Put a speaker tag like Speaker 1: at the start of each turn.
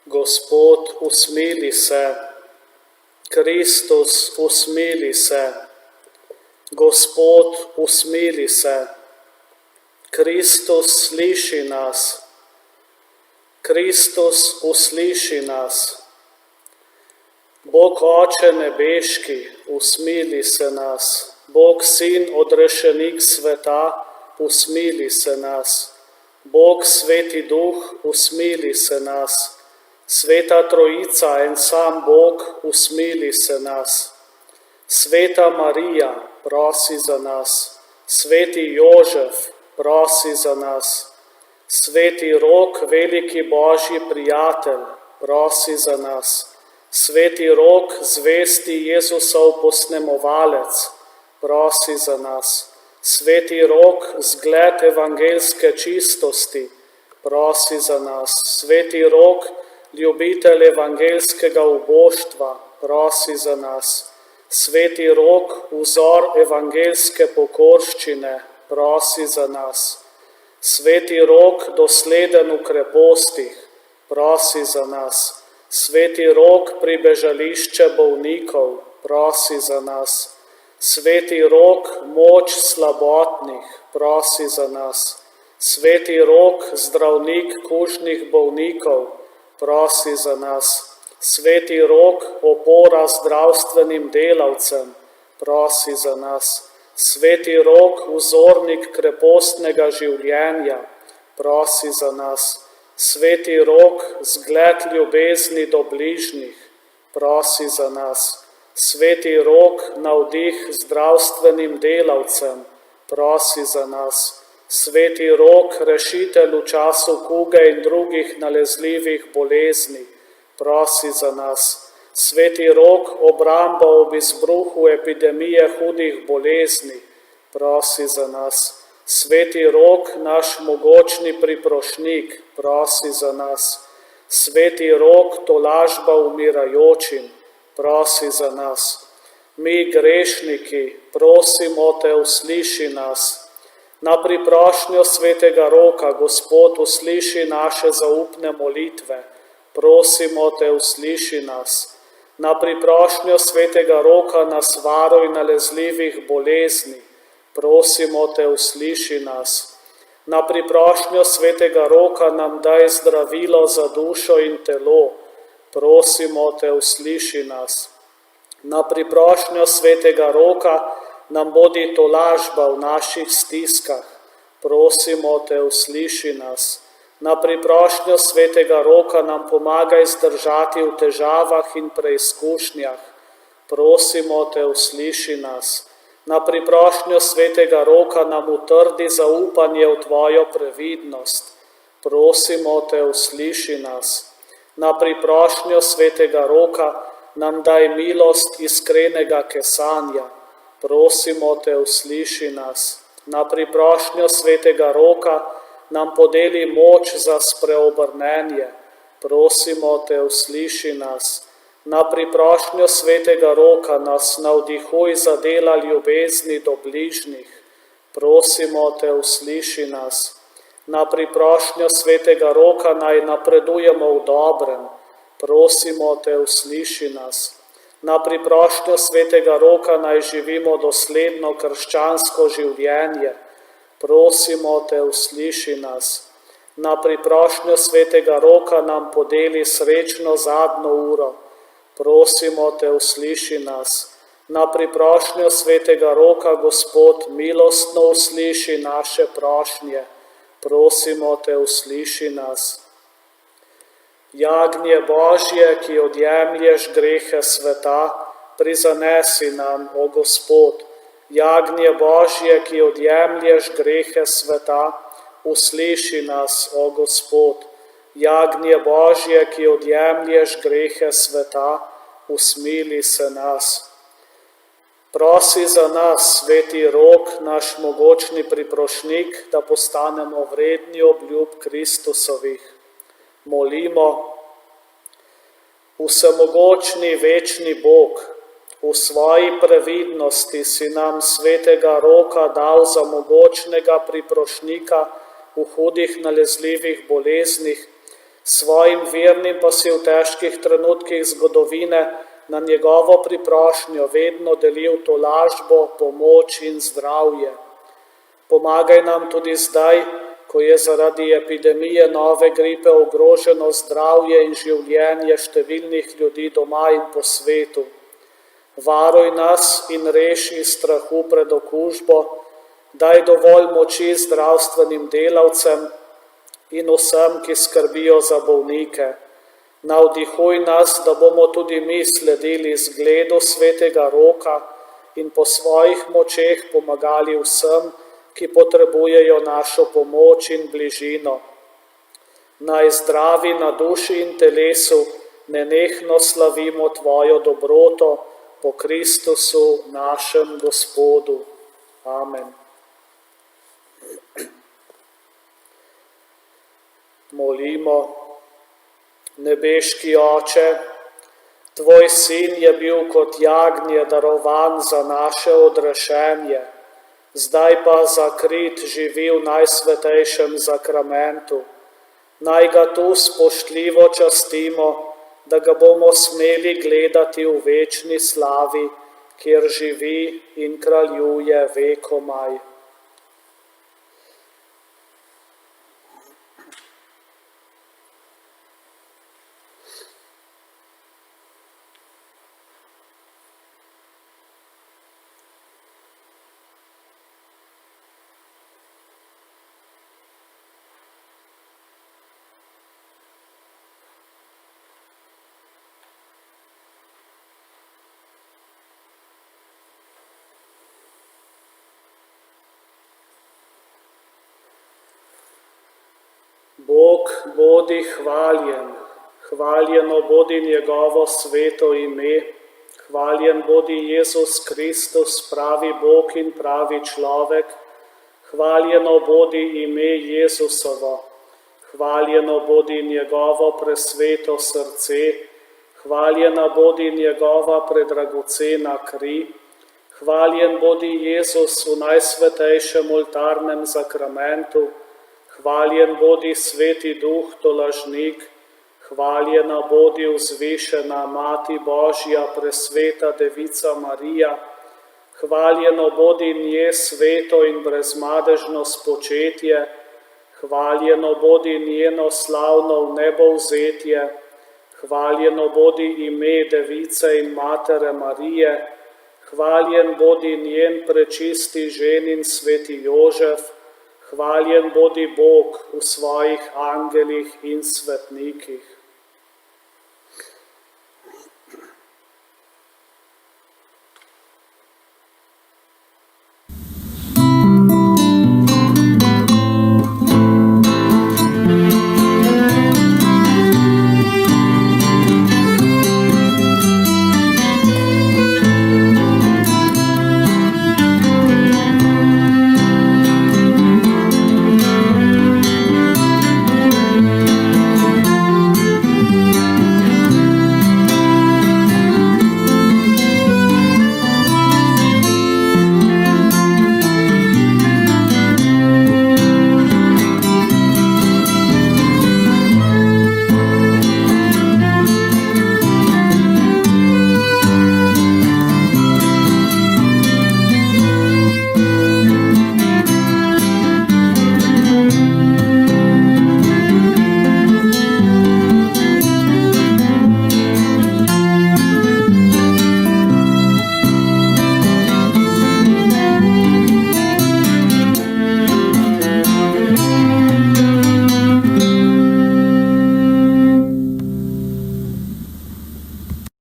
Speaker 1: Gospod, usmili se. Kristus, usmili se. Gospod, usmili se. Kristus, sliši nas. Kristus, usliši nas. Bog Oče nebeški, usmili se nas. Bog Sin, odrešenik sveta, usmili se nas. Bog Sveti Duh, usmili se nas. Sveta Trojica, en sam Bog, usmili se nas. Sveta Marija, prosi za nas. Sveti Jožef, prosi za nas. Sveti Rok, veliki Božji prijatelj, prosi za nas. Sveti Rok, zvesti Jezusov posnemovalec, prosi za nas. Sveti Rok, zgled evangelske čistosti, prosi za nas. Sveti Rok, ljubitelj evangelskega uboštva, prosi za nas. Sveti Rok, vzor evangelske pokorščine, prosi za nas. Sveti Rok, dosleden v krepostih, prosi za nas. Sveti Rok, pribežališče bolnikov, prosi za nas. Sveti Rok, moč slabotnih, prosi za nas. Sveti Rok, zdravnik kužnih bolnikov, prosi za nas. Sveti Rok, opora zdravstvenim delavcem, prosi za nas. Sveti Rok, vzornik krepostnega življenja, prosi za nas. Sveti Rok, zgled ljubezni do bližnjih, prosi za nas. Sveti Rok, navdih zdravstvenim delavcem, prosi za nas. Sveti Rok, rešitelj v času kuge in drugih nalezljivih bolezni, prosi za nas. Sveti Rok, obramba ob izbruhu epidemije hudih bolezni, prosi za nas. Sveti Rok, naš mogočni priprošnik, prosi za nas. Sveti Rok, tolažba umirajočim, prosi za nas. Mi grešniki, prosimo te, usliši nas. Na priprošnjo Svetega Roka, Gospod, usliši naše zaupne molitve, prosimo te, usliši nas. Na priprošnjo Svetega Roka nas varuj nalezljivih bolezni, prosimo te, usliši nas. Na priprošnjo Svetega Roka nam daj zdravilo za dušo in telo, prosimo te, usliši nas. Na priprošnjo Svetega Roka nam bodi tolažba v naših stiskah, prosimo te, usliši nas. Na priprošnjo Svetega Roka nam pomagaj zdržati v težavah in preizkušnjah, prosimo te, usliši nas. Na priprošnjo Svetega Roka nam utrdi zaupanje v tvojo previdnost, prosimo te, usliši nas. Na priprošnjo Svetega Roka nam daj milost iskrenega kesanja, prosimo te, usliši nas. Na priprošnjo Svetega Roka nam podeli moč za spreobrnenje, prosimo te, usliši nas. Na priprošnjo Svetega Roka nas navdihuj za dela ljubezni do bližnjih, prosimo te, usliši nas. Na priprošnjo Svetega Roka naj napredujemo v dobrem, prosimo te, usliši nas. Na priprošnjo Svetega Roka naj živimo dosledno krščansko življenje, prosimo te, usliši nas. Na priprošnjo Svetega Roka nam podeli srečno zadnjo uro, prosimo te, usliši nas. Na priprošnjo Svetega Roka, Gospod, milostno usliši naše prošnje, prosimo te, usliši nas. Jagnje Božje, ki odjemlješ grehe sveta, prizanesi nam, o Gospod. Jagnje Božje, ki odjemlješ grehe sveta, usliši nas, o Gospod. Jagnje Božje, ki odjemlješ grehe sveta, usmili se nas. Prosi za nas, Sveti Rok, naš mogočni priprošnik, da postanemo vredni obljub Kristusovih. Molimo. Vsemogočni večni Bog, v svoji previdnosti si nam Svetega Roka dal za mogočnega priprošnika v hudih nalezljivih boleznih, svojim vernim pa si v težkih trenutkih zgodovine na njegovo priprošnjo vedno delil tolažbo, pomoč in zdravje. Pomagaj nam tudi zdaj, ko je zaradi epidemije nove gripe ogroženo zdravje in življenje številnih ljudi doma in po svetu. Varuj nas in reši strahu pred okužbo, daj dovolj moči zdravstvenim delavcem in vsem, ki skrbijo za bolnike. Navdihuj nas, da bomo tudi mi sledili zgledu svetega Roka in po svojih močeh pomagali vsem, ki potrebujejo našo pomoč in bližino. Naj zdravi na duši in telesu nenehno slavimo Tvojo dobroto po Kristusu, našem Gospodu. Amen. Molimo. Nebeški Oče, Tvoj Sin je bil kot jagnje darovan za naše odrešenje, zdaj pa zakrit živi v najsvetejšem zakramentu. Naj ga tu spoštljivo častimo, da ga bomo smeli gledati v večni slavi, kjer živi in kraljuje vekomaj. Bog bodi hvaljen, hvaljeno bodi njegovo sveto ime, hvaljen bodi Jezus Kristus, pravi Bog in pravi človek, hvaljeno bodi ime Jezusovo, hvaljeno bodi njegovo presveto srce, hvaljena bodi njegova predragocena kri, hvaljen bodi Jezus v najsvetejšem oltarnem zakramentu, hvaljen bodi Sveti Duh tolažnik, hvaljena bodi vzvišena Mati Božja, presveta Devica Marija, hvaljeno bodi nje sveto in brezmadežno spočetje, hvaljeno bodi njeno slavno vnebovzetje, hvaljeno bodi ime Device in Matere Marije, hvaljen bodi njen prečisti ženin Sveti Jožef, hvaljen bodi Bog v svojih angelih in svetnikih.